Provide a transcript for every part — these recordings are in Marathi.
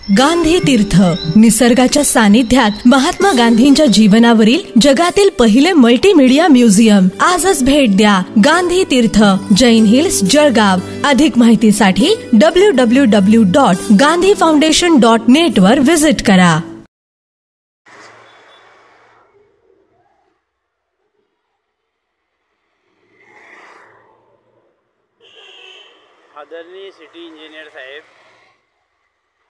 गांधी तीर्थ, निसर्गाच्या सानिध्यात महात्मा गांधींच्या जीवनावरील जगातील पहिले मल्टीमीडिया म्युझियम. आजच भेट द्या. गांधी तीर्थ, जैन हिल्स, जळगाव. अधिक माहितीसाठी www.gandhifoundation.net वर विजिट करा. आदरणीय सिटी इंजिनियर साहेब,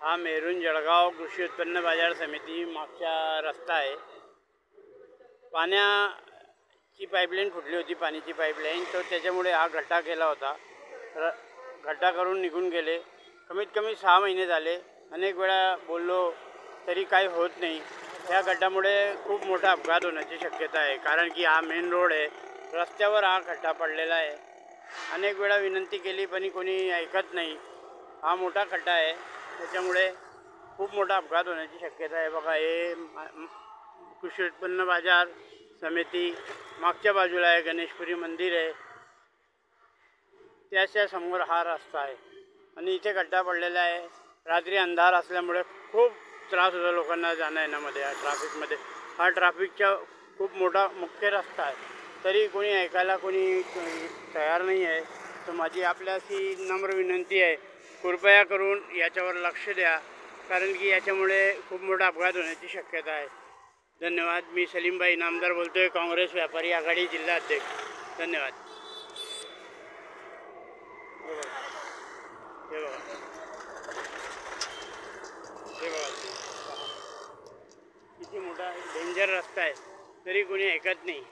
हा मेरून जळगाव कृषी उत्पन्न बाजार समिती मागचा रस्ता आहे. पाण्याची पाईपलाईन फुटली होती, पाण्याची पाईपलाईन, तो त्याच्यामुळे हा गड्डा केला होता. गड्डा करून निघून गेले. कमीत कमी 6 महिने झाले. अनेक वेळा बोललो तरी काही होत नाही. ह्या गड्ड्यामुळे खूप मोठा अपघात होण्याची शक्यता आहे, कारण की हा मेन रोड आहे. रस्त्यावर हा खड्डा पडलेला आहे. अनेक वेळा विनंती केली पण कोणी ऐकत नाही. हा मोठा खड्डा आहे, त्याच्यामुळे खूप मोठा अपघात होण्याची शक्यता आहे. बघा, हे कृषी उत्पन्न बाजार समिती मागच्या बाजूला आहे, गणेशपुरी मंदिर आहे, त्याच्या समोर हा रस्ता आहे आणि इथे खड्डा पडलेला आहे. रात्री अंधार असल्यामुळे खूप त्रास होतो लोकांना जाण्या येण्यामध्ये. ट्रॅफिकमध्ये हा ट्रॅफिकचा खूप मोठा मुख्य रस्ता आहे, तरी कोणी ऐकायला कोणी तयार नाही आहे. तर माझी आपल्याशी नम्र विनंती आहे, कृपया करून याच्यावर लक्ष द्या, कारण की याच्यामुळे खूप मोठा अपघात होण्याची शक्यता आहे. धन्यवाद. मी सलीमभाई नामदार बोलतो आहे, काँग्रेस व्यापारी आघाडी जिल्हा अध्यक्ष. धन्यवाद. हे बघा, किती मोठा डेंजर रस्ता आहे, तरी कोणी ऐकत नाही.